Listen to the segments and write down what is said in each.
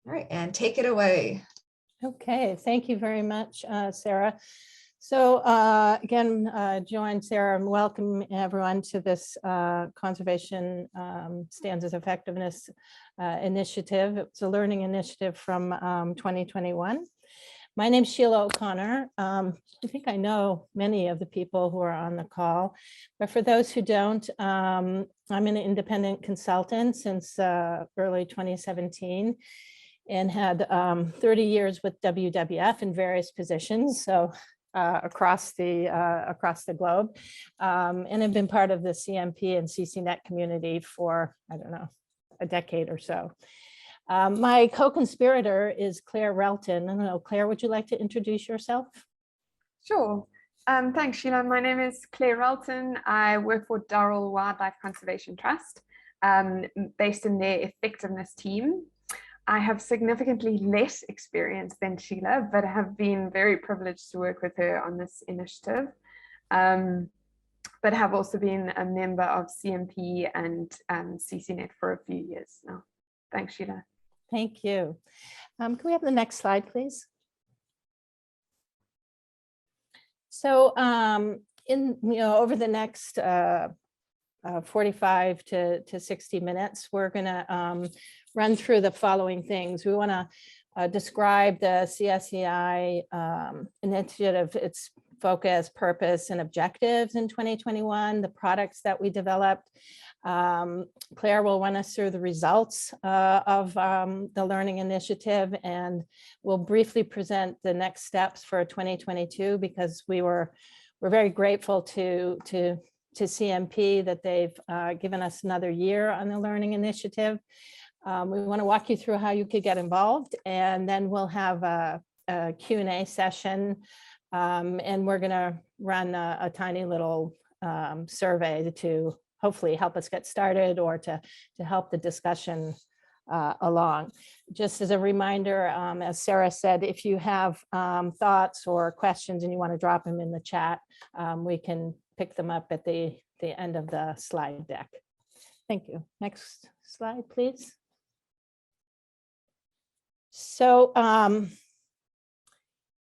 All right, and take it away. Okay, thank you very much, Sarah. So again, join Sarah and welcome everyone to this Conservation Standards Effectiveness Initiative. It's a learning initiative from 2021. My name is Sheila O'Connor. I think I know many of the people who are on the call, but for those who don't, I'm an independent consultant since early 2017 and had 30 years with WWF in various positions. So across the globe, and have been part of the CMP and CCNet community for, I don't know, a decade or so. My co-conspirator is Claire Relton. I don't know, Claire, would you like to introduce yourself? Sure. Thanks, Sheila. My name is Claire Relton. I work for Durrell Wildlife Conservation Trust, based in their effectiveness team. I have significantly less experience than Sheila, but have been very privileged to work with her on this initiative, but have also been a member of CMP and CCNet for a few years now. Thanks, Sheila. Thank you. Can we have the next slide, please? So over the next 45 to 60 minutes, we're going to run through the following things. We want to describe the CSEI initiative, its focus, purpose, and objectives in 2021, the products that we developed. Claire will run us through the results of the learning initiative, and we'll briefly present the next steps for 2022 because we're very grateful to CMP that they've given us another year on the learning initiative. We want to walk you through how you could get involved, and then we'll have a Q&A session, and we're going to run a tiny little survey to hopefully help us get started or to help the discussion along. Just as a reminder, as Sarah said, if you have thoughts or questions and you want to drop them in the chat, we can pick them up at the end of the slide deck. Thank you. Next slide, please. So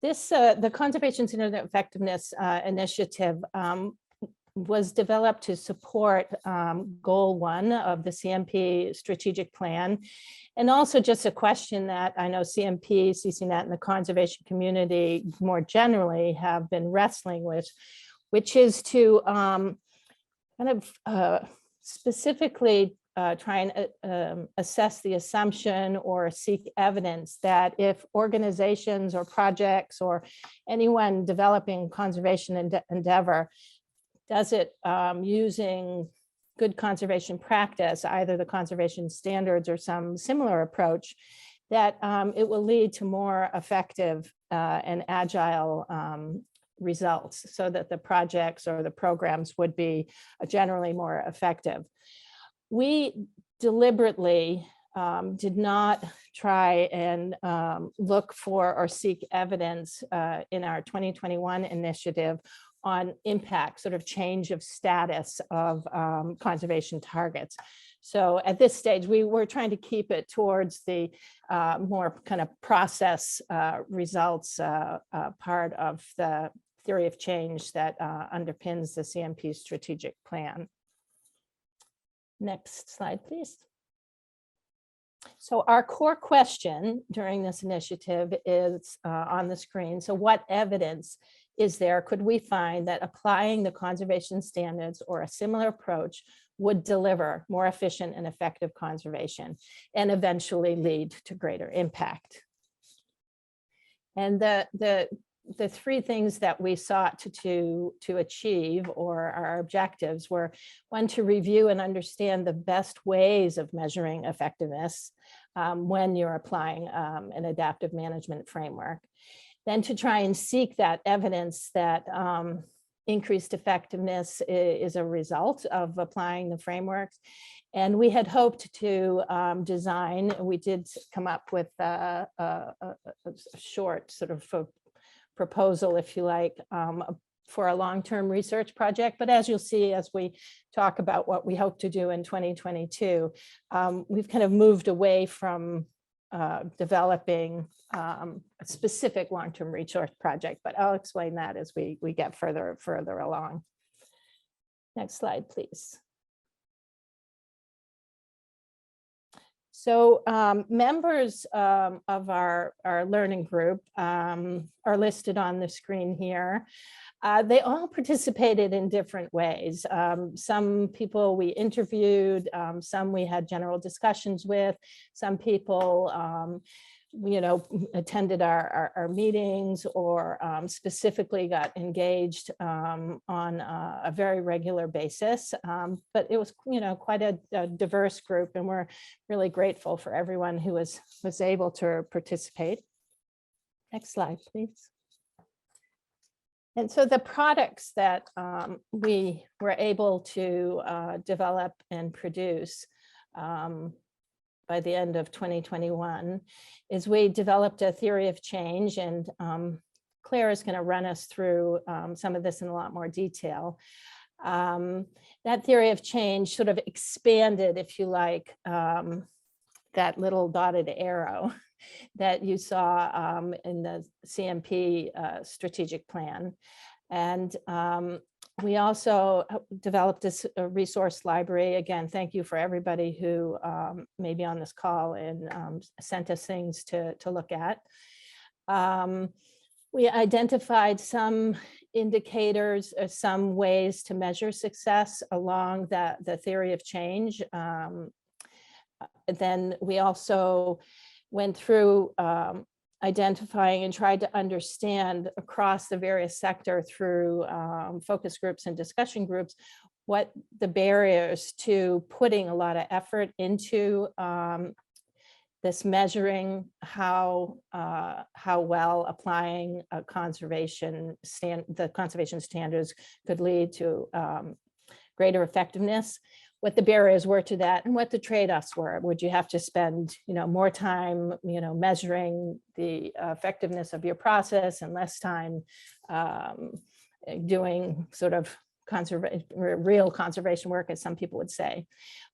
the Conservation Standards Effectiveness Initiative was developed to support goal 1 of the CMP strategic plan. And also just a question that I know CMP, CCNet, and the conservation community more generally have been wrestling with, which is to specifically try and assess the assumption or seek evidence that if organizations or projects or anyone developing conservation endeavor does it using good conservation practice, either the conservation standards or some similar approach, that it will lead to more effective and agile results so that the projects or the programs would be generally more effective. We deliberately did not try and look for or seek evidence in our 2021 initiative on impact, sort of change of status of conservation targets. So at this stage, we were trying to keep it towards the more kind of process results part of the theory of change that underpins the CMP strategic plan. Next slide, please. So our core question during this initiative is on the screen. So what evidence is there, could we find that applying the conservation standards or a similar approach would deliver more efficient and effective conservation and eventually lead to greater impact? And the three things that we sought to achieve, or our objectives, were: one, to review and understand the best ways of measuring effectiveness when you're applying an adaptive management framework; then to try and seek that evidence that increased effectiveness is a result of applying the frameworks. And we had hoped to design, we did come up with a short sort of proposal, if you like, for a long-term research project. But as you'll see, as we talk about what we hope to do in 2022, we've kind of moved away from developing a specific long-term resource project, but I'll explain that as we get further along. Next slide, please. So members of our learning group are listed on the screen here. They all participated in different ways. Some people we interviewed, some we had general discussions with, some people attended our meetings or specifically got engaged on a very regular basis. But it was, quite a diverse group, and we're really grateful for everyone who was able to participate. Next slide, please. And so the products that we were able to develop and produce by the end of 2021 is we developed a theory of change, and Claire is going to run us through some of this in a lot more detail. That theory of change sort of expanded, if you like, that little dotted arrow that you saw in the CMP strategic plan. And we also developed this resource library. Again, thank you for everybody who may be on this call and sent us things to look at. We identified some indicators, some ways to measure success along the theory of change. Then we also went through identifying and tried to understand across the various sector through focus groups and discussion groups what the barriers to putting a lot of effort into this measuring how well applying the conservation standards could lead to greater effectiveness, what the barriers were to that, and what the trade-offs were. Would you have to spend, more time, measuring the effectiveness of your process and less time doing sort of real conservation work, as some people would say.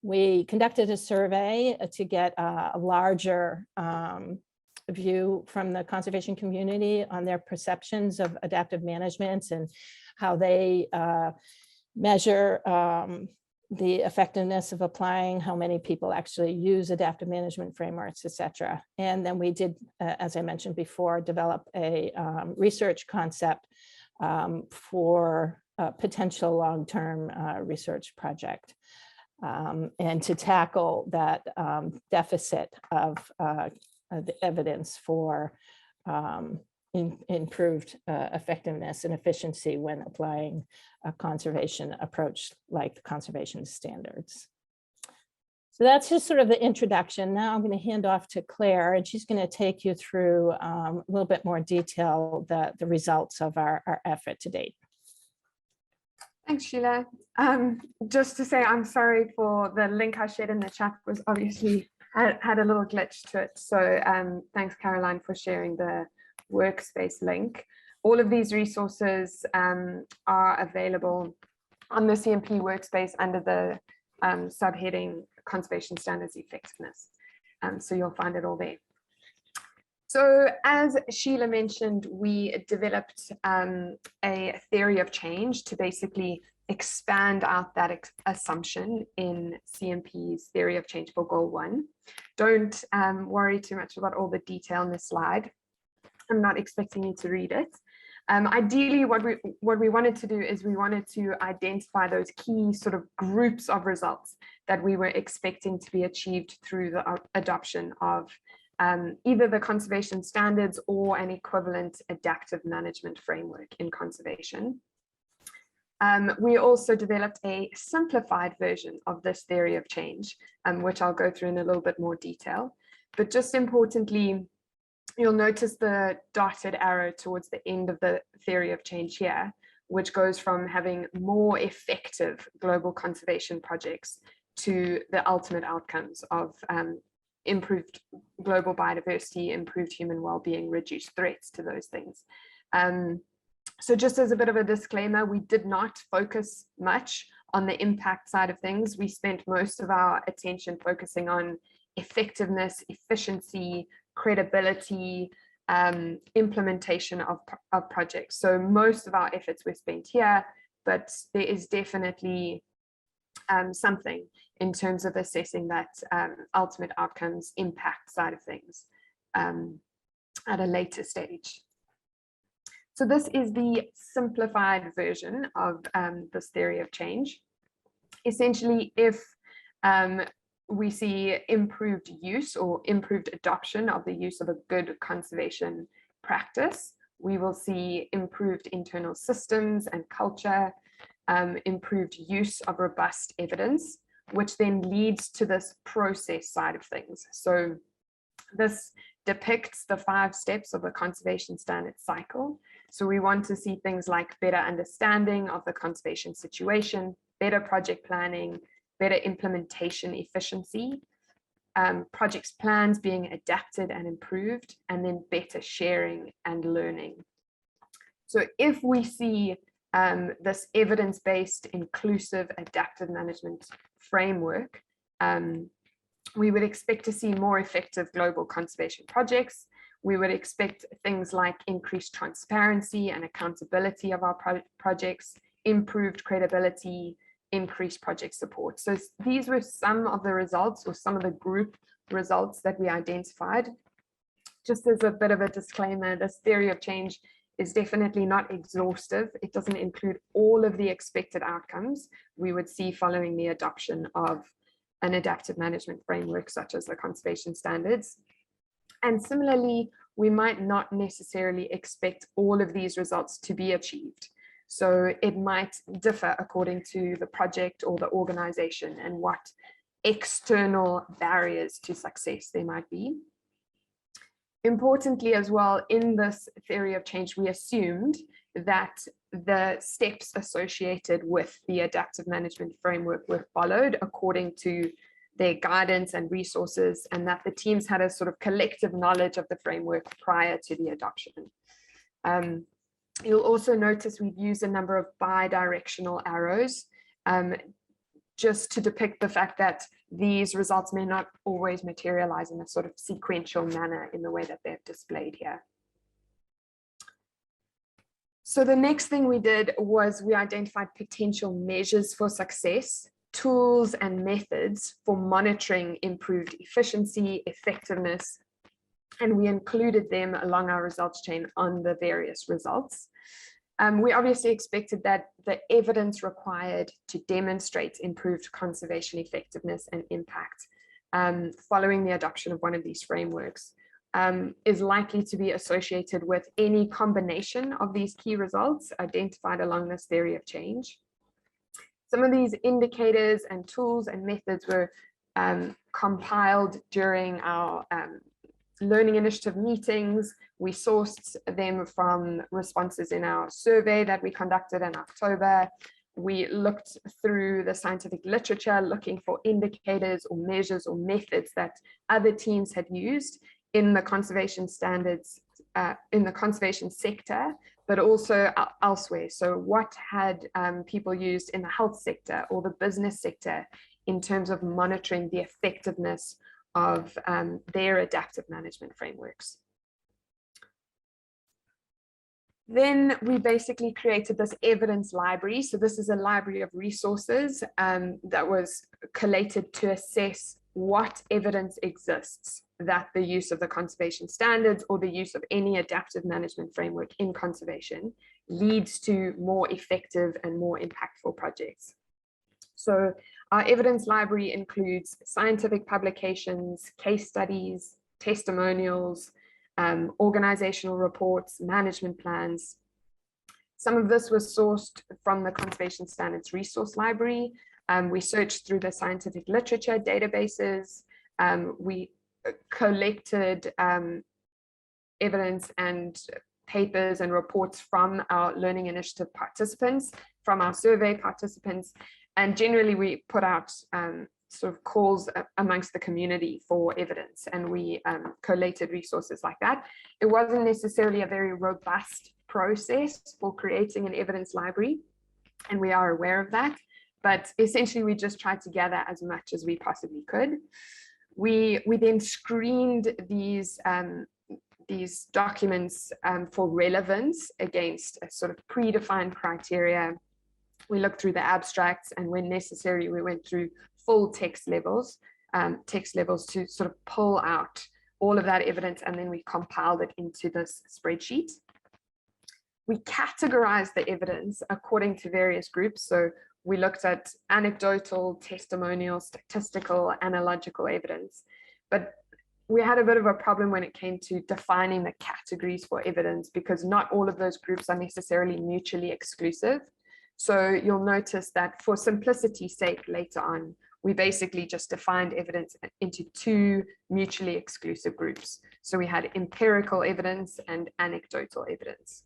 We conducted a survey to get a larger view from the conservation community on their perceptions of adaptive management and how they measure the effectiveness of applying, how many people actually use adaptive management frameworks, et cetera. And then we did, as I mentioned before, develop a research concept for a potential long-term research project and to tackle that deficit of the evidence for improved effectiveness and efficiency when applying a conservation approach like the conservation standards. So that's just sort of the introduction. Now I'm going to hand off to Claire, and she's going to take you through a little bit more detail, the results of our effort to date. Thanks, Sheila. Just to say, I'm sorry for the link I shared in the chat was obviously had a little glitch to it. So thanks, Caroline, for sharing the workspace link. All of these resources are available on the CMP workspace under the subheading Conservation Standards Effectiveness. So you'll find it all there. So as Sheila mentioned, we developed a theory of change to basically expand out that assumption in CMP's theory of change for goal 1. Don't worry too much about all the detail in this slide. I'm not expecting you to read it. Ideally, what we wanted to do is we wanted to identify those key sort of groups of results that we were expecting to be achieved through the adoption of either the conservation standards or an equivalent adaptive management framework in conservation. We also developed a simplified version of this theory of change, which I'll go through in a little bit more detail. But just importantly, you'll notice the dotted arrow towards the end of the theory of change here, which goes from having more effective global conservation projects to the ultimate outcomes of improved global biodiversity, improved human well-being, reduced threats to those things. So just as a bit of a disclaimer, we did not focus much on the impact side of things. We spent most of our attention focusing on effectiveness, efficiency, credibility, implementation of projects. So most of our efforts were spent here, but there is definitely something in terms of assessing that ultimate outcomes impact side of things at a later stage. So this is the simplified version of this theory of change. Essentially, if we see improved use or improved adoption of the use of a good conservation practice, we will see improved internal systems and culture, improved use of robust evidence, which then leads to this process side of things. So this depicts the 5 steps of the conservation standards cycle. So we want to see things like better understanding of the conservation situation, better project planning, better implementation efficiency, projects plans being adapted and improved, and then better sharing and learning. So if we see this evidence-based, inclusive, adaptive management framework, we would expect to see more effective global conservation projects. We would expect things like increased transparency and accountability of our projects, improved credibility, increased project support. So these were some of the results, or some of the group results that we identified. Just as a bit of a disclaimer, this theory of change is definitely not exhaustive. It doesn't include all of the expected outcomes we would see following the adoption of an adaptive management framework such as the conservation standards. And similarly, we might not necessarily expect all of these results to be achieved. So it might differ according to the project or the organization and what external barriers to success there might be. Importantly as well, in this theory of change, we assumed that the steps associated with the adaptive management framework were followed according to their guidance and resources, and that the teams had a sort of collective knowledge of the framework prior to the adoption. You'll also notice we've used a number of bi-directional arrows just to depict the fact that these results may not always materialize in a sort of sequential manner in the way that they're displayed here. So the next thing we did was we identified potential measures for success, tools and methods for monitoring improved efficiency, effectiveness, and we included them along our results chain on the various results. We obviously expected that the evidence required to demonstrate improved conservation effectiveness and impact following the adoption of one of these frameworks is likely to be associated with any combination of these key results identified along this theory of change. Some of these indicators and tools and methods were compiled during our learning initiative meetings. We sourced them from responses in our survey that we conducted in October. We looked through the scientific literature, looking for indicators or measures or methods that other teams had used in the conservation standards, in the conservation sector, but also elsewhere. So what had people used in the health sector or the business sector in terms of monitoring the effectiveness of their adaptive management frameworks. Then we basically created this evidence library. So this is a library of resources that was collated to assess what evidence exists that the use of the conservation standards or the use of any adaptive management framework in conservation leads to more effective and more impactful projects. So our evidence library includes scientific publications, case studies, testimonials, organizational reports, management plans. Some of this was sourced from the Conservation Standards Resource Library. We searched through the scientific literature databases. We collected evidence and papers and reports from our learning initiative participants, from our survey participants, and generally we put out sort of calls amongst the community for evidence, and we collated resources like that. It wasn't necessarily a very robust process for creating an evidence library, and we are aware of that, but essentially we just tried to gather as much as we possibly could. We then screened these documents for relevance against a sort of predefined criteria. We looked through the abstracts, and when necessary, we went through full text levels to sort of pull out all of that evidence, and then we compiled it into this spreadsheet. We categorized the evidence according to various groups. So we looked at anecdotal, testimonial, statistical, analogical evidence. But we had a bit of a problem when it came to defining the categories for evidence, because not all of those groups are necessarily mutually exclusive. So you'll notice that for simplicity's sake later on, we basically just defined evidence into two mutually exclusive groups. So we had empirical evidence and anecdotal evidence.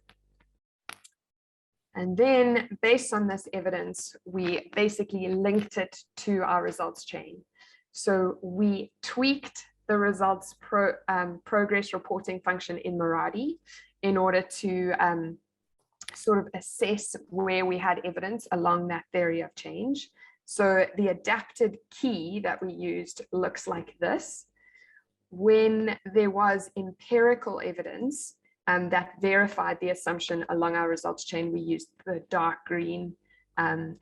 And then based on this evidence, we basically linked it to our results chain. So we tweaked the results progress reporting function in Meraki in order to sort of assess where we had evidence along that theory of change. So the adapted key that we used looks like this. When there was empirical evidence that verified the assumption along our results chain, we used the dark green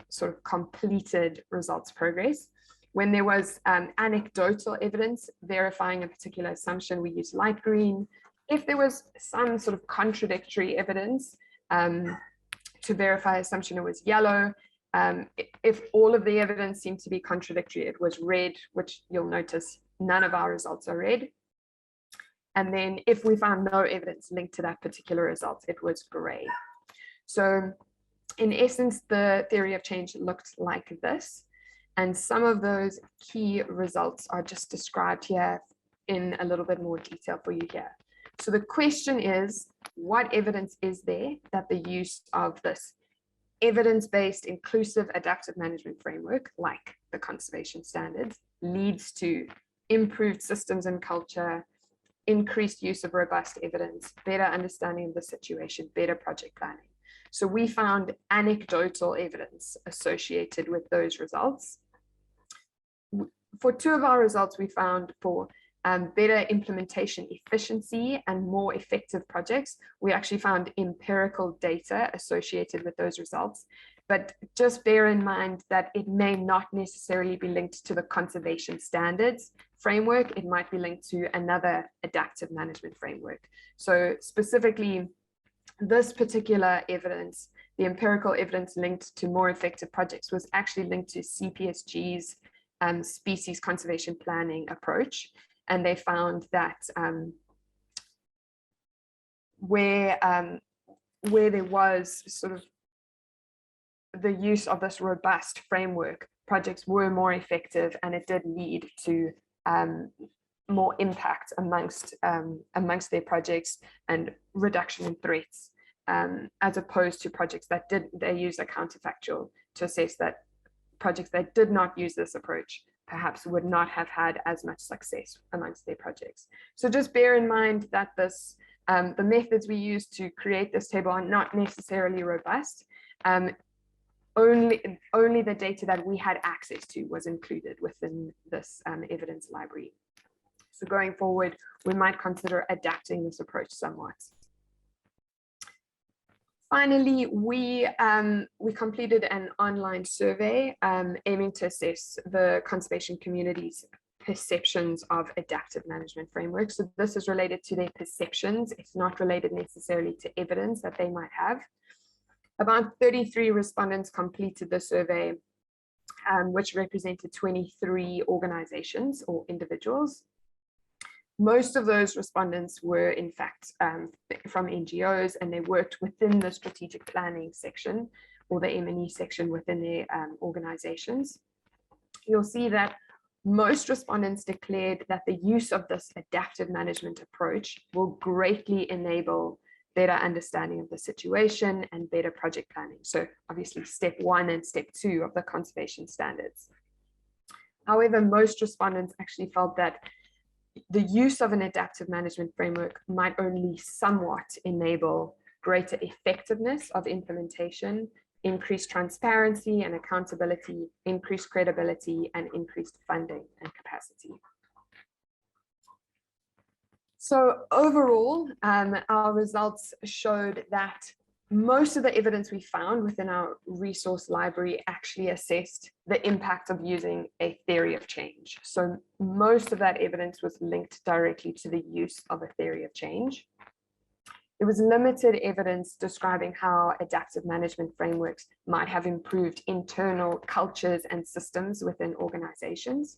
sort of completed results progress. When there was anecdotal evidence verifying a particular assumption, we used light green. If there was some sort of contradictory evidence to verify assumption, it was yellow. If all of the evidence seemed to be contradictory, it was red, which you'll notice none of our results are red. And then if we found no evidence linked to that particular result, it was gray. So in essence, the theory of change looked like this. And some of those key results are just described here in a little bit more detail for you here. So the question is, what evidence is there that the use of this evidence-based inclusive adaptive management framework, like the conservation standards, leads to improved systems and culture, increased use of robust evidence, better understanding of the situation, better project planning? So we found anecdotal evidence associated with those results. For two of our results, we found for better implementation efficiency and more effective projects, we actually found empirical data associated with those results. But just bear in mind that it may not necessarily be linked to the conservation standards framework. It might be linked to another adaptive management framework. So specifically, this particular evidence, the empirical evidence linked to more effective projects, was actually linked to CPSG's species conservation planning approach. And they found that where there was sort of the use of this robust framework, projects were more effective, and it did lead to more impact amongst their projects and reduction in threats, as opposed to projects that they use a counterfactual to assess that projects that did not use this approach perhaps would not have had as much success amongst their projects. So just bear in mind that this the methods we use to create this table are not necessarily robust. Only the data that we had access to was included within this evidence library. So going forward, we might consider adapting this approach somewhat. Finally, we completed an online survey aiming to assess the conservation community's perceptions of adaptive management frameworks. So this is related to their perceptions. It's not related necessarily to evidence that they might have. About 33 respondents completed the survey, which represented 23 organizations or individuals. Most of those respondents were, in fact, from NGOs, and they worked within the strategic planning section or the M&E section within their organizations. You'll see that most respondents declared that the use of this adaptive management approach will greatly enable better understanding of the situation and better project planning. So obviously step 1 and step 2 of the conservation standards. However, most respondents actually felt that the use of an adaptive management framework might only somewhat enable greater effectiveness of implementation, increased transparency and accountability, increased credibility, and increased funding and capacity. So overall, our results showed that most of the evidence we found within our resource library actually assessed the impact of using a theory of change. So most of that evidence was linked directly to the use of a theory of change. There was limited evidence describing how adaptive management frameworks might have improved internal cultures and systems within organizations.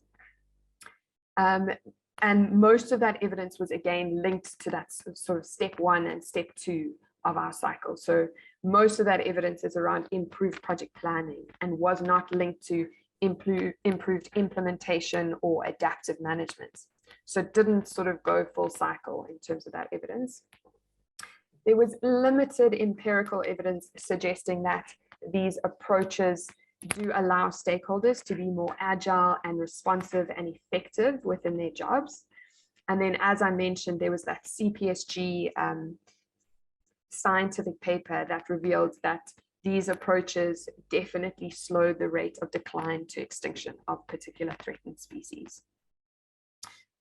And most of that evidence was again linked to that sort of step 1 and step 2 of our cycle. So most of that evidence is around improved project planning and was not linked to improved implementation or adaptive management. So it didn't sort of go full cycle in terms of that evidence. There was limited empirical evidence suggesting that these approaches do allow stakeholders to be more agile and responsive and effective within their jobs. And then, as I mentioned, there was that CPSG scientific paper that revealed that these approaches definitely slowed the rate of decline to extinction of particular threatened species.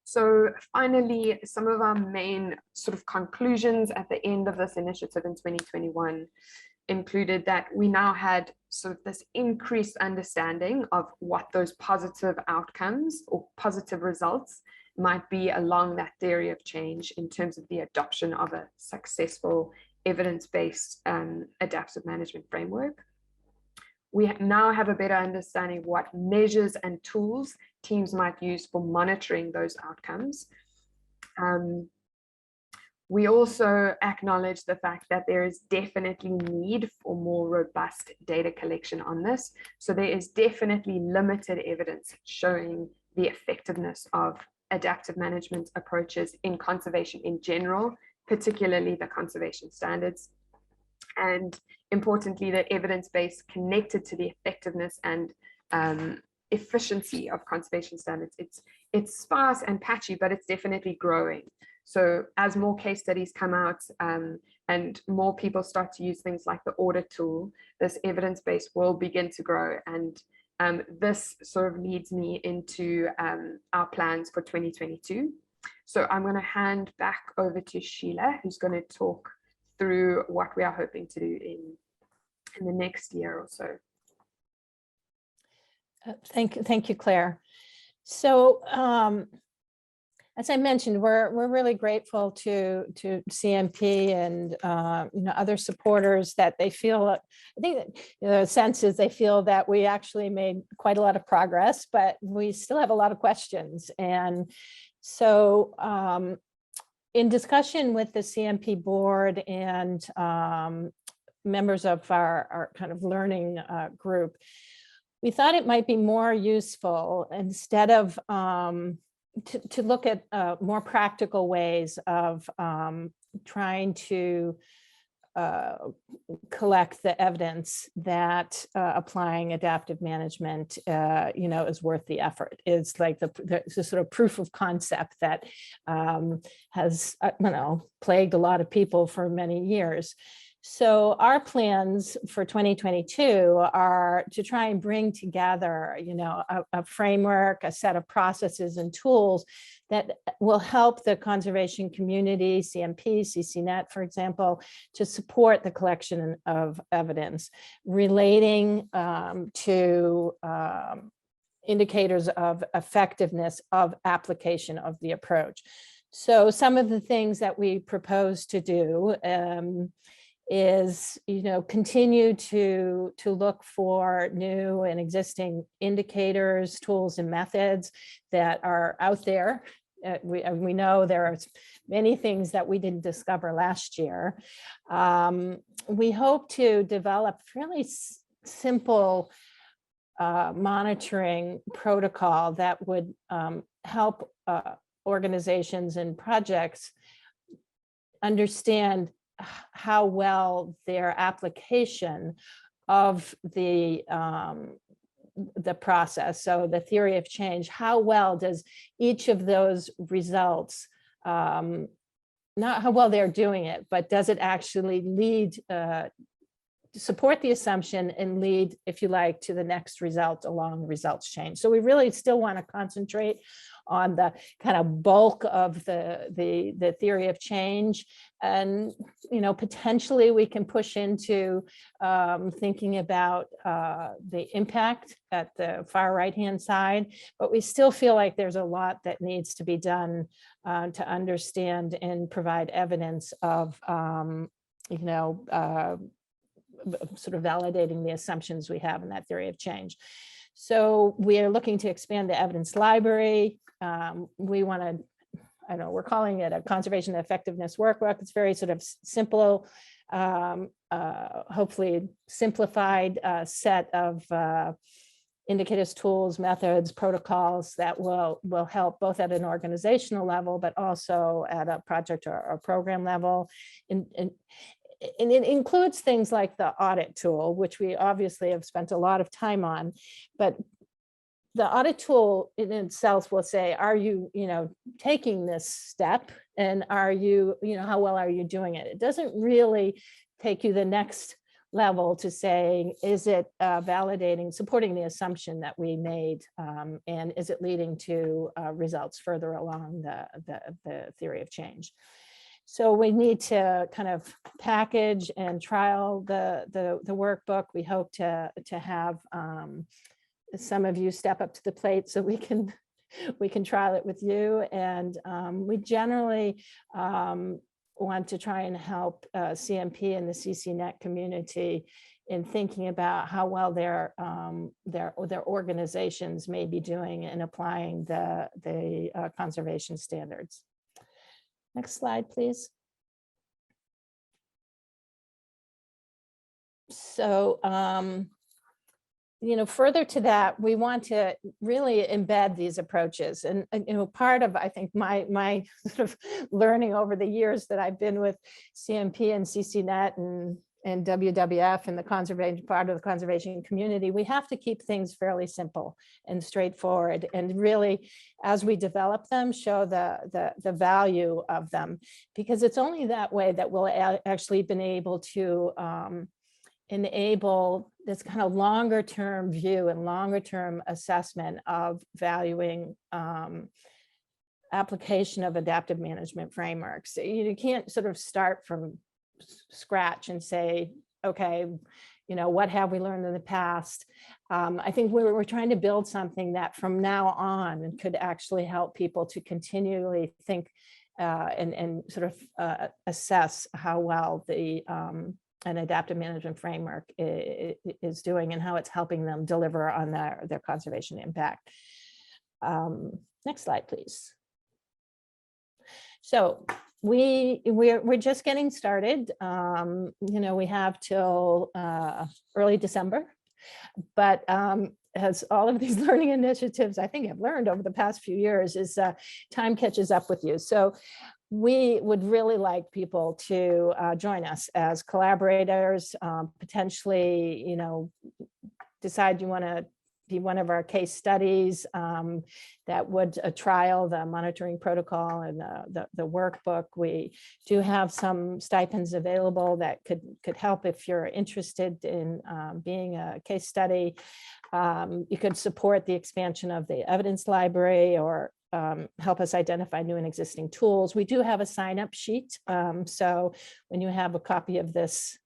So finally, some of our main sort of conclusions at the end of this initiative in 2021 included that we now had sort of this increased understanding of what those positive outcomes or positive results might be along that theory of change in terms of the adoption of a successful evidence-based adaptive management framework. We now have a better understanding of what measures and tools teams might use for monitoring those outcomes. We also acknowledge the fact that there is definitely need for more robust data collection on this. So there is definitely limited evidence showing the effectiveness of adaptive management approaches in conservation in general, particularly the conservation standards. And importantly, the evidence base connected to the effectiveness and efficiency of conservation standards. It's sparse and patchy, but it's definitely growing. So as more case studies come out and more people start to use things like the audit tool, this evidence base will begin to grow. And this sort of leads me into our plans for 2022. So I'm going to hand back over to Sheila, who's going to talk through what we are hoping to do in the next year or so. Thank you, Claire. So as I mentioned, we're really grateful to CMP and other supporters that they feel. I think that, the sense is they feel that we actually made quite a lot of progress, but we still have a lot of questions. And so in discussion with the CMP board and members of our kind of learning group, we thought it might be more useful instead of to look at more practical ways of trying to collect the evidence that applying adaptive management, is worth the effort. It's like the sort of proof of concept that has, plagued a lot of people for many years. So our plans for 2022 are to try and bring together, a framework, a set of processes and tools that will help the conservation community, CMP, CCNet, for example, to support the collection of evidence relating to indicators of effectiveness of application of the approach. So some of the things that we propose to do is, continue to look for new and existing indicators, tools, and methods that are out there. We know there are many things that we didn't discover last year. We hope to develop fairly simple monitoring protocol that would help organizations and projects understand how well their application of the process, so the theory of change, how well does each of those results, not how well they're doing it, but does it actually lead, support the assumption and lead, if you like, to the next result along the results chain. So we really still want to concentrate on the kind of bulk of the theory of change. And, you know, potentially we can push into thinking about the impact at the far right-hand side, but we still feel like there's a lot that needs to be done to understand and provide evidence of, you know, sort of validating the assumptions we have in that theory of change. So we are looking to expand the evidence library. We want to, I don't know, we're calling it a conservation effectiveness workbook. It's very sort of simple, hopefully simplified set of indicators, tools, methods, protocols that will help both at an organizational level, but also at a project or program level. And it includes things like the audit tool, which we obviously have spent a lot of time on, but the audit tool in itself will say, are you, you know, taking this step, and are you, you know, how well are you doing it? It doesn't really take you the next level to say, is it validating, supporting the assumption that we made, and is it leading to results further along the theory of change? So we need to kind of package and trial the workbook. We hope to have some of you step up to the plate so we can trial it with you. And we generally want to try and help CMP and the CCNet community in thinking about how well their organizations may be doing in applying the conservation standards. Next slide, please. So, you know, further to that, we want to really embed these approaches. And you know, part of, I think, my sort of learning over the years that I've been with CMP and CCNet and WWF and the conservation part of the conservation community, we have to keep things fairly simple and straightforward, and really, as we develop them, show the value of them, because it's only that way that we'll actually been able to enable this kind of longer term view and longer term assessment of valuing application of adaptive management frameworks. You can't sort of start from scratch and say, okay, you know, what have we learned in the past? I think we're trying to build something that from now on could actually help people to continually think and sort of assess how well an adaptive management framework is doing and how it's helping them deliver on their conservation impact. Next slide, please. So we're just getting started. You know, we have till early December, but as all of these learning initiatives, I think, have learned over the past few years, is time catches up with you. So we would really like people to join us as collaborators, potentially, you know, decide you want to be one of our case studies that would trial the monitoring protocol and the workbook. We do have some stipends available that could help if you're interested in being a case study. You could support the expansion of the evidence library, or help us identify new and existing tools. We do have a sign-up sheet. So when you have a copy of this,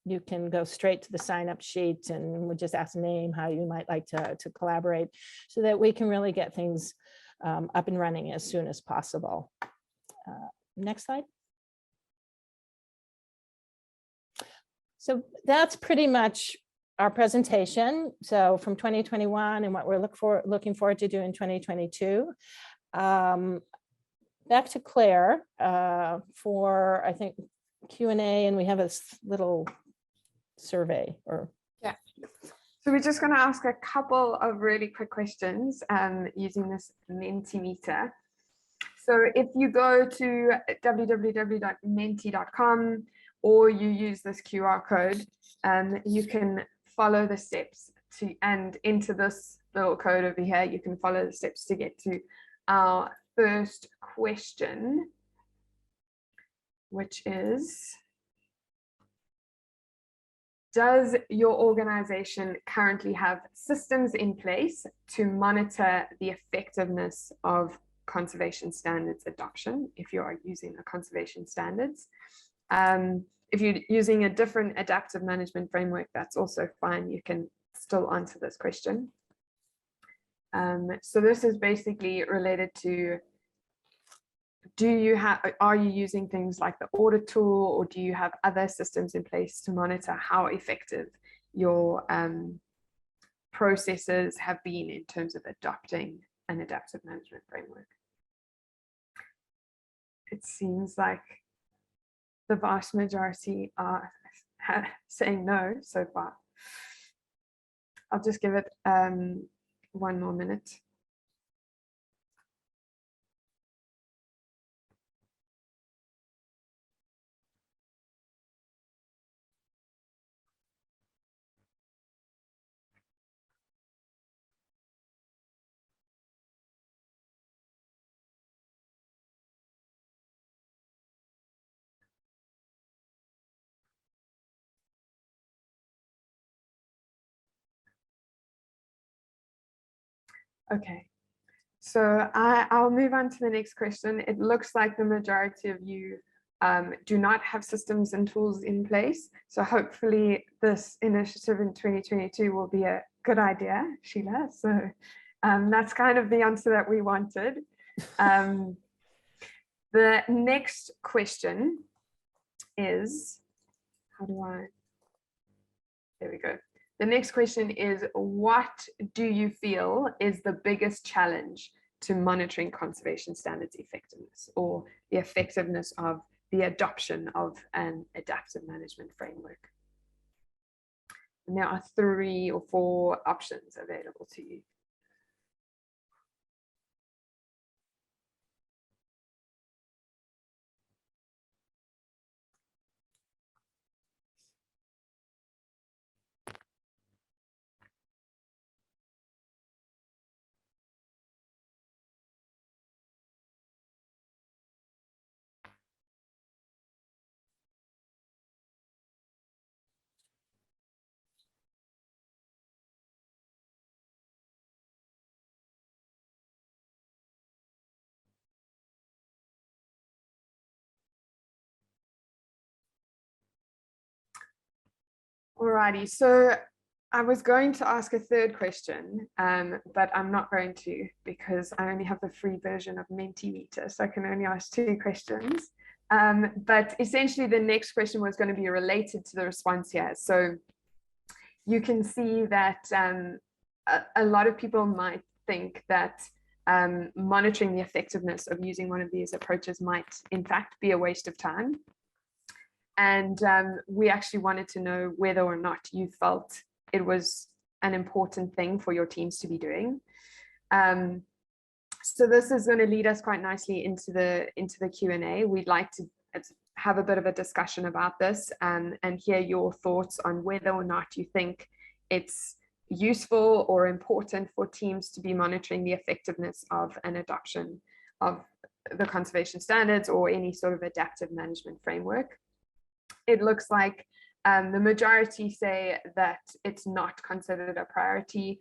you can go straight to the sign-up sheet, and we'll just ask name, how you might like to collaborate, so that we can really get things up and running as soon as possible. Next slide. So that's pretty much our presentation. So from 2021 and what we're looking forward to do in 2022. Back to Claire for, I think, Q&A, and we have a little survey. Or yeah. So we're just going to ask a couple of really quick questions using this Mentimeter. So if you go to www.menti.com or you use this QR code, you can follow the steps and into this little code over here, you can follow the steps to get to our first question, which is, does your organization currently have systems in place to monitor the effectiveness of conservation standards adoption if you are using the conservation standards? If you're using a different adaptive management framework, that's also fine. You can still answer this question. So this is basically related to, are you using things like the audit tool, or do you have other systems in place to monitor how effective your processes have been in terms of adopting an adaptive management framework? It seems like the vast majority are saying no so far. I'll just give it one more minute. Okay, so I'll move on to the next question. It looks like the majority of you do not have systems and tools in place. So hopefully this initiative in 2022 will be a good idea, Sheila. So that's kind of the answer that we wanted. The next question is, there we go. The next question is, what do you feel is the biggest challenge to monitoring conservation standards effectiveness, or the effectiveness of the adoption of an adaptive management framework? And there are 3 or 4 options available to you. Alrighty, so I was going to ask a third question, but I'm not going to, because I only have the free version of Mentimeter, so I can only ask 2 questions. But essentially the next question was going to be related to the response here. So you can see that a lot of people might think that monitoring the effectiveness of using one of these approaches might in fact be a waste of time. And we actually wanted to know whether or not you felt it was an important thing for your teams to be doing. So this is going to lead us quite nicely into the Q&A. We'd like to have a bit of a discussion about this and hear your thoughts on whether or not you think it's useful or important for teams to be monitoring the effectiveness of an adoption of the conservation standards or any sort of adaptive management framework. It looks like the majority say that it's not considered a priority.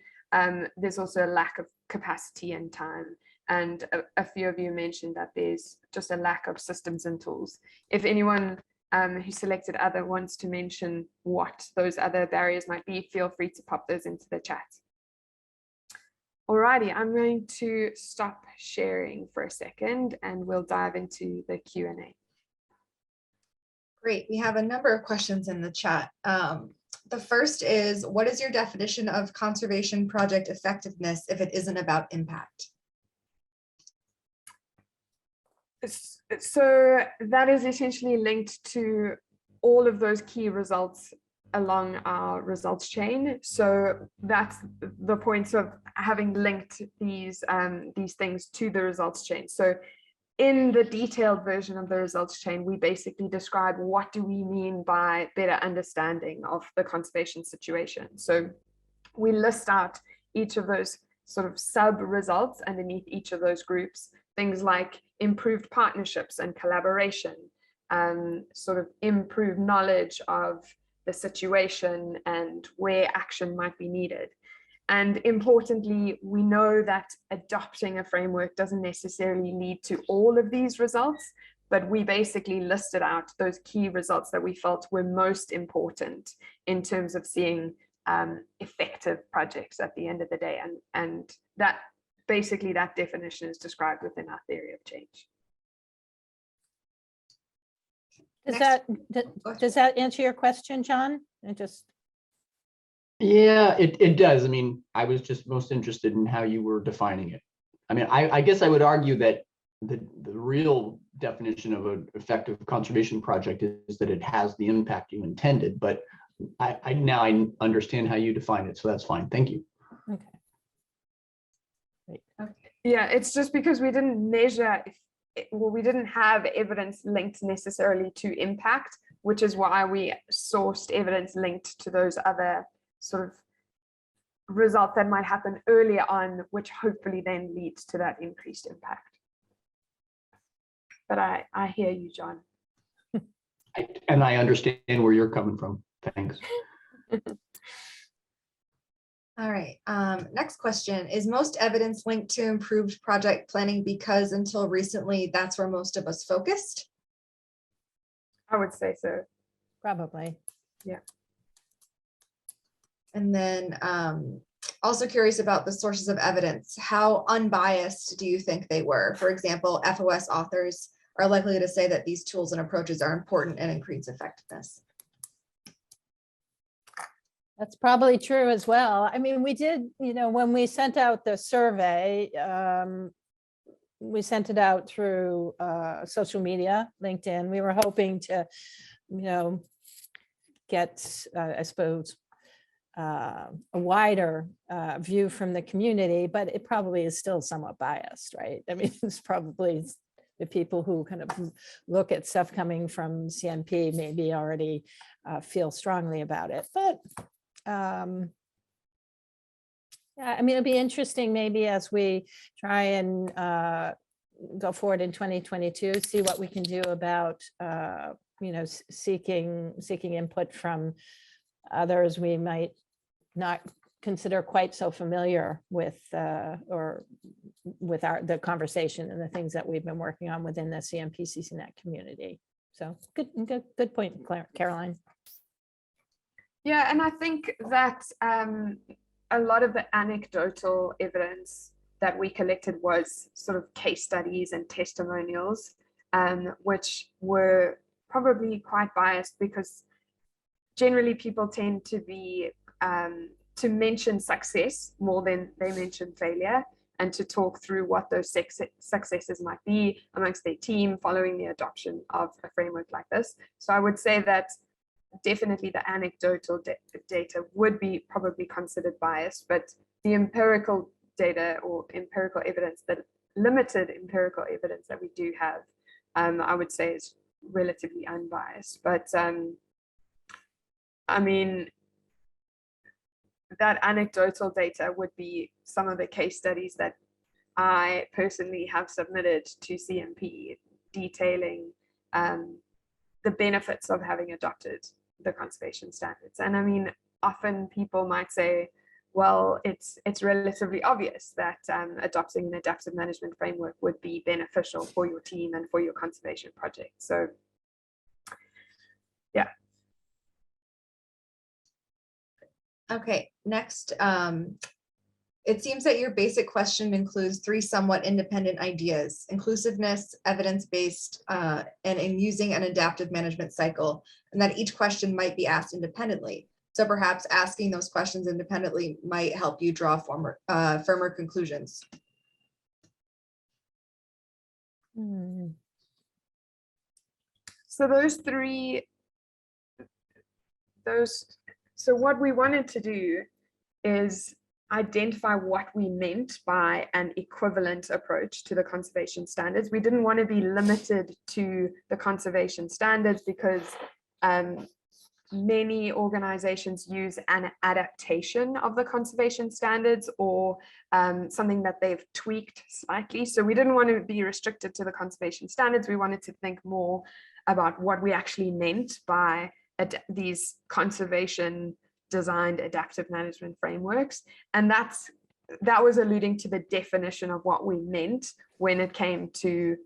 There's also a lack of capacity and time. And a few of you mentioned that there's just a lack of systems and tools. If anyone who selected other wants to mention what those other barriers might be, feel free to pop those into the chat. Alrighty, I'm going to stop sharing for a second and we'll dive into the Q&A. Great. We have a number of questions in the chat. The first is, what is your definition of conservation project effectiveness if it isn't about impact? So that is essentially linked to all of those key results along our results chain. So that's the point of having linked these things to the results chain. So in the detailed version of the results chain, we basically describe what do we mean by better understanding of the conservation situation. So we list out each of those sort of sub results underneath each of those groups, things like improved partnerships and collaboration, sort of improved knowledge of the situation and where action might be needed. And importantly, we know that adopting a framework doesn't necessarily lead to all of these results, but we basically listed out those key results that we felt were most important in terms of seeing effective projects at the end of the day. And that basically that definition is described within our theory of change. Does that answer your question, John? Yeah, it does. I mean, I was just most interested in how you were defining it. I mean, I guess I would argue that the real definition of an effective conservation project is that it has the impact you intended, but I now understand how you define it, so that's fine. Thank you. Okay. Great. Yeah, it's just because we didn't measure, we didn't have evidence linked necessarily to impact, which is why we sourced evidence linked to those other sort of results that might happen earlier on, which hopefully then leads to that increased impact. But I hear you, John. And I understand where you're coming from. Thanks. All right, next question. Is most evidence linked to improved project planning because until recently, that's where most of us focused? I would say so. Probably. Yeah. And then also curious about the sources of evidence. How unbiased do you think they were? For example, FOS authors are likely to say that these tools and approaches are important and increase effectiveness. That's probably true as well. I mean, we did, when we sent out the survey, we sent it out through social media, LinkedIn. We were hoping to, get, I suppose, a wider view from the community, but it probably is still somewhat biased, right? I mean, it's probably the people who kind of look at stuff coming from CMP maybe already feel strongly about it. But yeah, I mean, it'd be interesting maybe as we try and go forward in 2022, see what we can do about, seeking input from others we might not consider quite so familiar with or with the conversation and the things that we've been working on within the CMP CCNet community. So good point, Caroline. Yeah, and I think that a lot of the anecdotal evidence that we collected was sort of case studies and testimonials, which were probably quite biased because generally people tend to be to mention success more than they mention failure, and to talk through what those successes might be amongst their team following the adoption of a framework like this. So I would say that definitely the anecdotal data would be probably considered biased, but the empirical data or empirical evidence, that limited empirical evidence that we do have, I would say is relatively unbiased. But I mean, that anecdotal data would be some of the case studies that I personally have submitted to CMP detailing the benefits of having adopted the conservation standards. And I mean, often people might say, well, it's relatively obvious that adopting an adaptive management framework would be beneficial for your team and for your conservation project. So yeah. Okay, next, it seems that your basic question includes 3 somewhat independent ideas: inclusiveness, evidence-based, and in using an adaptive management cycle, and that each question might be asked independently. So perhaps asking those questions independently might help you draw firmer conclusions. So so what we wanted to do is identify what we meant by an equivalent approach to the conservation standards. We didn't want to be limited to the conservation standards because many organizations use an adaptation of the conservation standards or something that they've tweaked slightly. So we didn't want to be restricted to the conservation standards. We wanted to think more about what we actually meant by these conservation designed adaptive management frameworks. And that was alluding to the definition of what we meant when it came to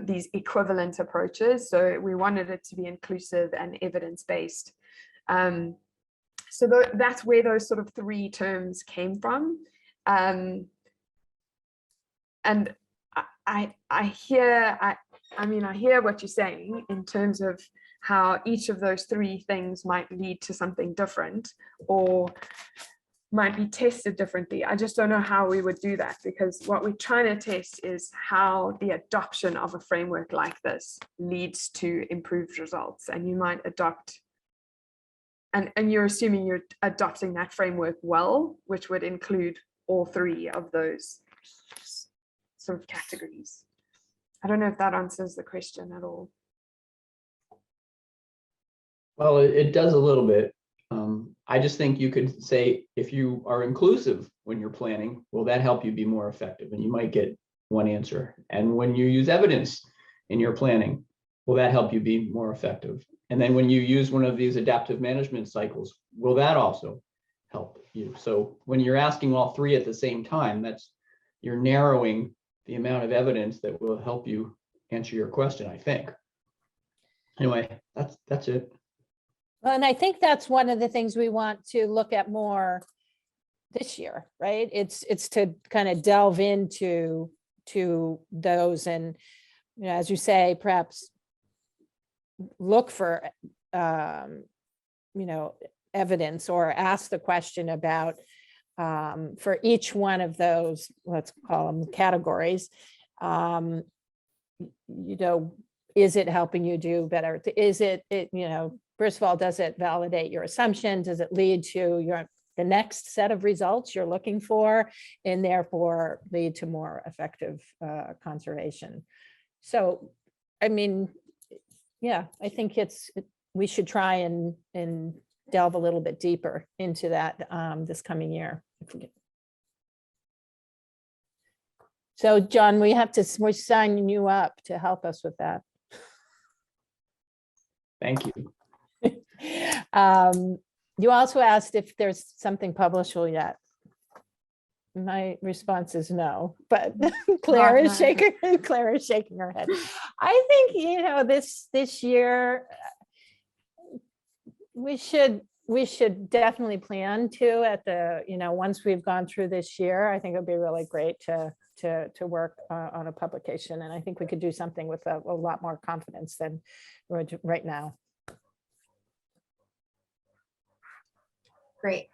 these equivalent approaches. So we wanted it to be inclusive and evidence-based. So that's where those sort of three terms came from. And I hear what you're saying in terms of how each of those three things might lead to something different or might be tested differently. I just don't know how we would do that, because what we're trying to test is how the adoption of a framework like this leads to improved results. And you might adopt, and you're assuming you're adopting that framework well, which would include all three of those sort of categories. I don't know if that answers the question at all. Well, it does a little bit. I just think you could say, if you are inclusive when you're planning, will that help you be more effective? And you might get one answer. And when you use evidence in your planning, will that help you be more effective? And then when you use one of these adaptive management cycles, will that also help you? So when you're asking all three at the same time, you're narrowing the amount of evidence that will help you answer your question, I think. Anyway, that's it. Well, and I think that's one of the things we want to look at more this year, right? It's to kind of delve into those, and as you say, perhaps look for evidence, or ask the question about for each one of those, let's call them categories, is it helping you do better? Is it first of all, does it validate your assumption? Does it lead to the next set of results you're looking for, and therefore lead to more effective conservation? So, I mean, yeah, I think we should try and delve a little bit deeper into that this coming year. So, John, we're signing you up to help us with that. Thank you. You also asked if there's something publishable yet. My response is no, but Claire is shaking her head. I think, this year we should definitely plan to once we've gone through this year. I think it'd be really great to work on a publication, and I think we could do something with a lot more confidence than right now. Great.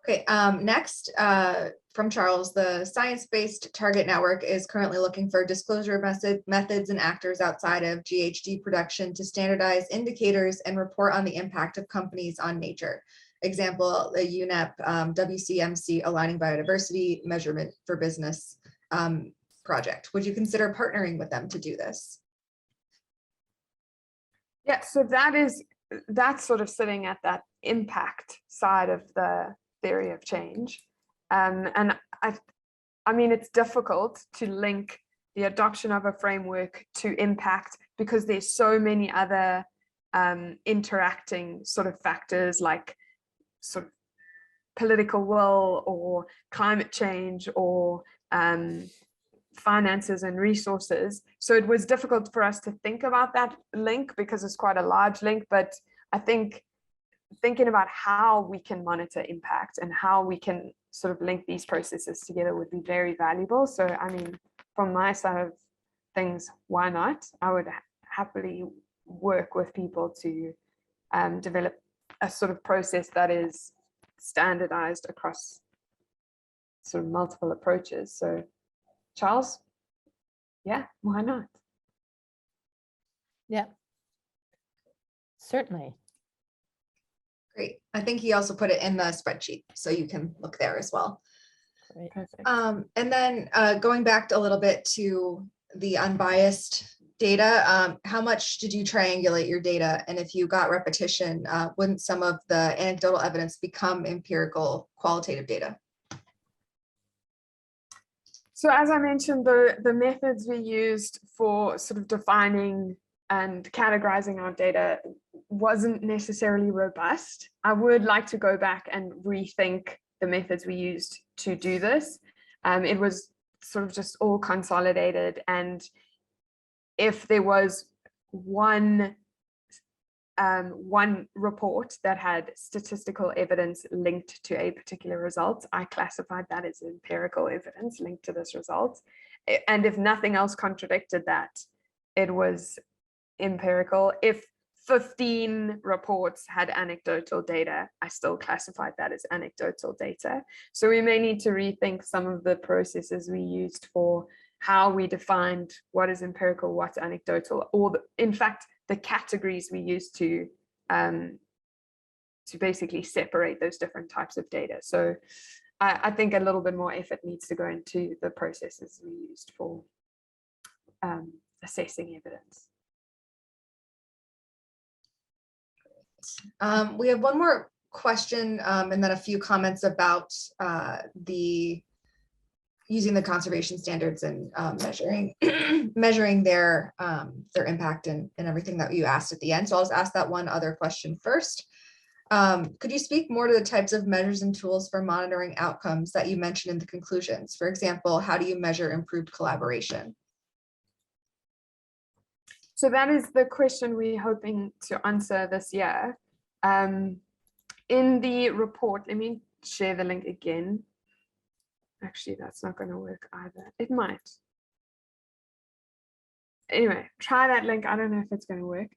Okay, next from Charles, the Science-Based Target Network is currently looking for disclosure methods and actors outside of GHG production to standardize indicators and report on the impact of companies on nature. Example, the UNEP WCMC Aligning Biodiversity Measurement for Business project. Would you consider partnering with them to do this? Yeah, so that's sort of sitting at that impact side of the theory of change. And I mean, it's difficult to link the adoption of a framework to impact, because there's so many other interacting sort of factors, like sort of political will or climate change or finances and resources. So it was difficult for us to think about that link, because it's quite a large link. But I think thinking about how we can monitor impact and how we can sort of link these processes together would be very valuable. So, I mean, from my side of things, why not? I would happily work with people to develop a sort of process that is standardized across sort of multiple approaches. So, Charles, yeah, why not? Yeah, certainly. Great. I think he also put it in the spreadsheet, so you can look there as well. Great. And then going back a little bit to the unbiased data, how much did you triangulate your data? And if you got repetition, wouldn't some of the anecdotal evidence become empirical qualitative data? So as I mentioned, the methods we used for sort of defining and categorizing our data wasn't necessarily robust. I would like to go back and rethink the methods we used to do this. It was sort of just all consolidated, and if there was one report that had statistical evidence linked to a particular result, I classified that as empirical evidence linked to this result. And if nothing else contradicted that, it was empirical. If 15 reports had anecdotal data, I still classified that as anecdotal data. So we may need to rethink some of the processes we used for how we defined what is empirical, what's anecdotal, or in fact, the categories we used to basically separate those different types of data. So I think a little bit more effort needs to go into the processes we used for assessing evidence. We have one more question and then a few comments about using the conservation standards and measuring their impact and everything that you asked at the end. So I'll just ask that one other question first. Could you speak more to the types of measures and tools for monitoring outcomes that you mentioned in the conclusions? For example, how do you measure improved collaboration? So that is the question we're hoping to answer this year. In the report, let me share the link again. Actually, that's not going to work either. It might. Anyway, try that link. I don't know if it's going to work.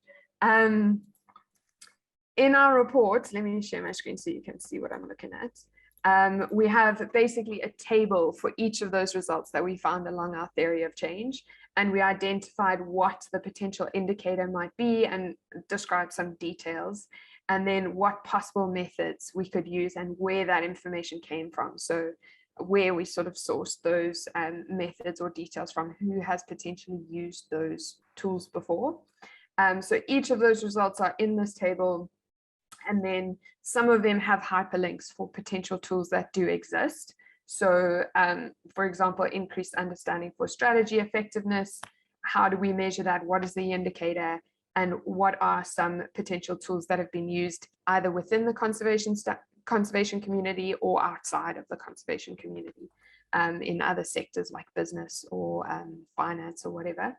In our report, let me share my screen so you can see what I'm looking at. We have basically a table for each of those results that we found along our theory of change. And we identified what the potential indicator might be and described some details. And then what possible methods we could use and where that information came from. So where we sort of sourced those methods or details from, who has potentially used those tools before. So each of those results are in this table. And then some of them have hyperlinks for potential tools that do exist. So, for example, increased understanding for strategy effectiveness. How do we measure that? What is the indicator? And what are some potential tools that have been used either within the conservation community or outside of the conservation community in other sectors like business or finance or whatever?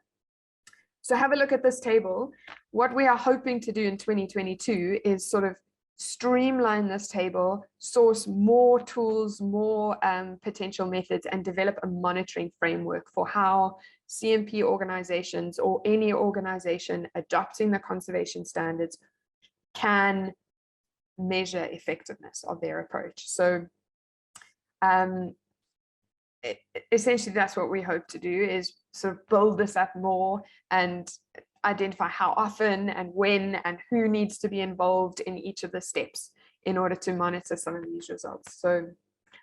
So have a look at this table. What we are hoping to do in 2022 is sort of streamline this table, source more tools, more potential methods, and develop a monitoring framework for how CMP organizations or any organization adopting the conservation standards can measure effectiveness of their approach. So essentially that's what we hope to do, is sort of build this up more and identify how often and when and who needs to be involved in each of the steps in order to monitor some of these results. So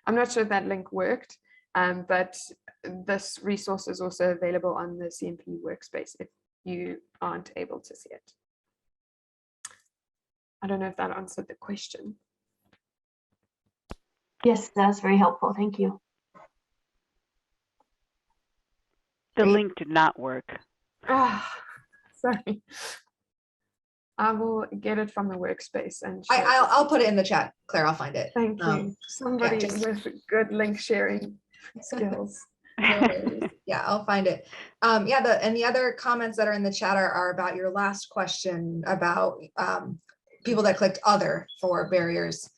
I'm not sure if that link worked, but this resource is also available on the CMP workspace if you aren't able to see it. I don't know if that answered the question. Yes, that's very helpful. Thank you. The link did not work. Ah, sorry. I will get it from the workspace and I'll put it in the chat, Claire. I'll find it. thank you. Somebody just- with good link sharing skills. No worries. Yeah, I'll find it. Yeah, and the other comments that are in the chat are about your last question about people that clicked other for barriers,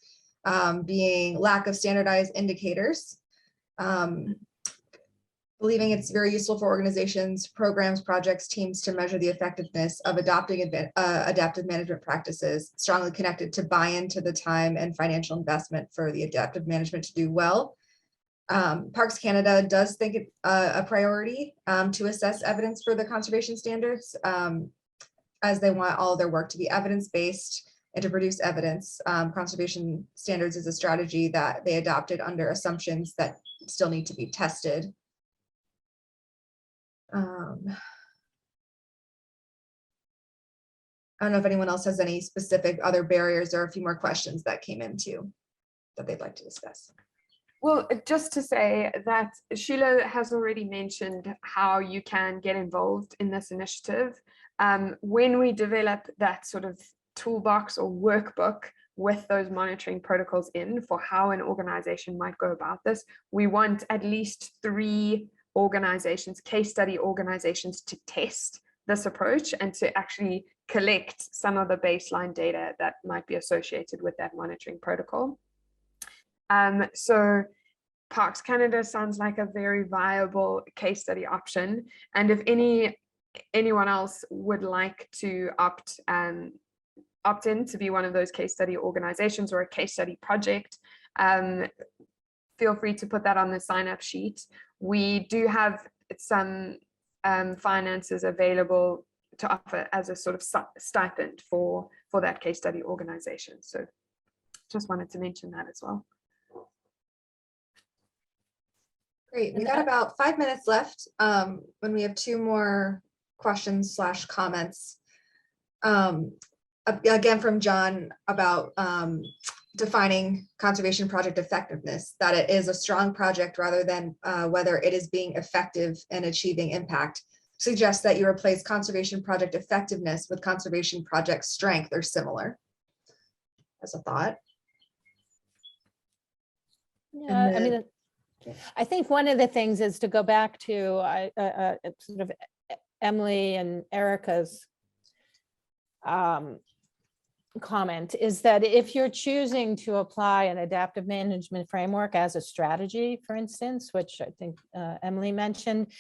being lack of standardized indicators. Believing it's very useful for organizations, programs, projects, teams to measure the effectiveness of adopting adaptive management practices, strongly connected to buy-in to the time and financial investment for the adaptive management to do well. Parks Canada does think it a priority to assess evidence for the conservation standards, as they want all of their work to be evidence-based and to produce evidence. Conservation standards is a strategy that they adopted under assumptions that still need to be tested. I don't know if anyone else has any specific other barriers or a few more questions that came into that they'd like to discuss. Well, just to say that Sheila has already mentioned how you can get involved in this initiative. When we develop that sort of toolbox or workbook with those monitoring protocols in for how an organization might go about this, we want at least 3 organizations, case study organizations, to test this approach and to actually collect some of the baseline data that might be associated with that monitoring protocol. So Parks Canada sounds like a very viable case study option. And if anyone else would like to opt in to be one of those case study organizations or a case study project, feel free to put that on the sign up sheet. We do have some finances available to offer as a sort of stipend for that case study organization. So just wanted to mention that as well. Great. We got about 5 minutes left when we have 2 more questions / comments. Again, from John about defining conservation project effectiveness, that it is a strong project rather than whether it is being effective and achieving impact. Suggests that you replace conservation project effectiveness with conservation project strength or similar, as a thought. Yeah, I mean, I think one of the things is to go back to sort of Emily and Erica's comment, is that if you're choosing to apply an adaptive management framework as a strategy, for instance, which I think Emily mentioned,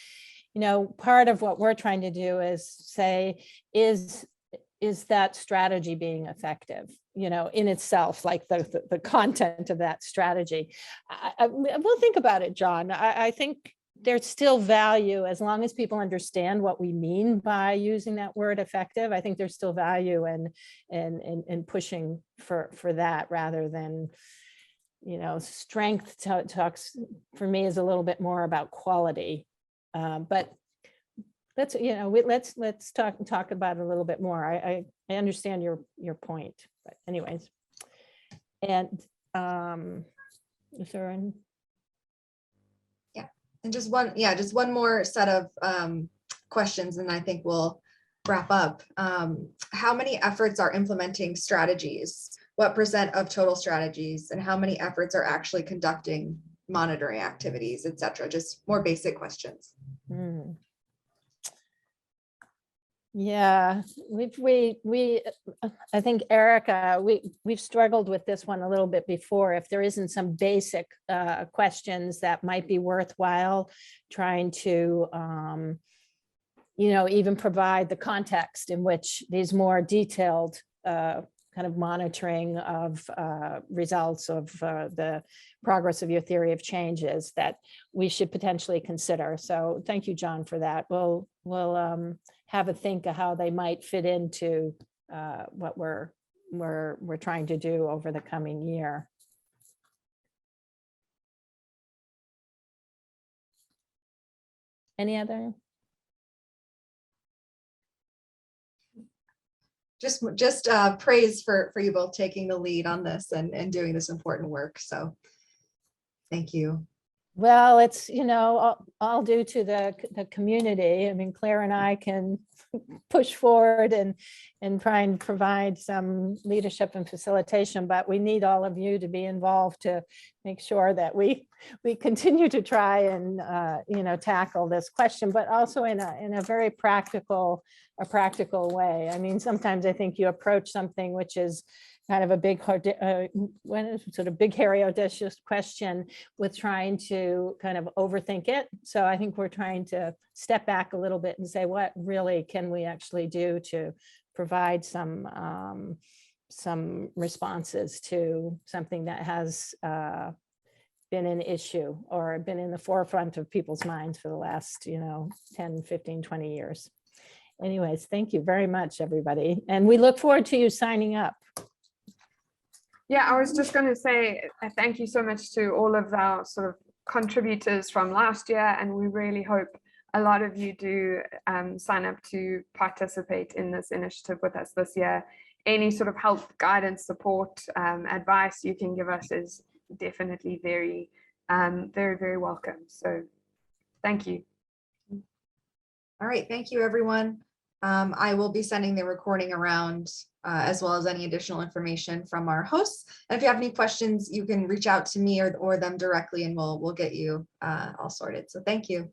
part of what we're trying to do is say, is that strategy being effective, in itself, like the content of that strategy. We'll think about it, John. I think there's still value, as long as people understand what we mean by using that word effective. I think there's still value in pushing for that, rather than, strength talks for me is a little bit more about quality. But let's talk about it a little bit more. I understand your point, but anyways. And is there an... And just one more set of questions, and I think we'll wrap up. How many efforts are implementing strategies? What % of total strategies, and how many efforts are actually conducting monitoring activities, etc.? Just more basic questions. Yeah, I think, Erica, we've struggled with this one a little bit before. If there isn't some basic questions that might be worthwhile trying to, even provide the context in which these more detailed kind of monitoring of results of the progress of your theory of changes that we should potentially consider. So thank you, John, for that. We'll have a think of how they might fit into what we're trying to do over the coming year. Any other? Just praise for you both taking the lead on this and doing this important work. So thank you. Well, it's, all due to the community. I mean, Claire and I can push forward and try and provide some leadership and facilitation, but we need all of you to be involved to make sure that we continue to try and, tackle this question, but also in a very practical way. I mean, sometimes I think you approach something which is kind of a big, big, hairy, audacious question with trying to kind of overthink it. So I think we're trying to step back a little bit and say, what really can we actually do to provide some responses to something that has been an issue or been in the forefront of people's minds for the last, 10, 15, 20 years. Anyways, thank you very much, everybody. And we look forward to you signing up. Yeah, I was just going to say thank you so much to all of our sort of contributors from last year, and we really hope a lot of you do sign up to participate in this initiative with us this year. Any sort of help, guidance, support, advice you can give us is definitely very, very welcome. So thank you. All right, thank you, everyone. I will be sending the recording around as well as any additional information from our hosts. And if you have any questions, you can reach out to me or them directly and we'll get you all sorted. So thank you.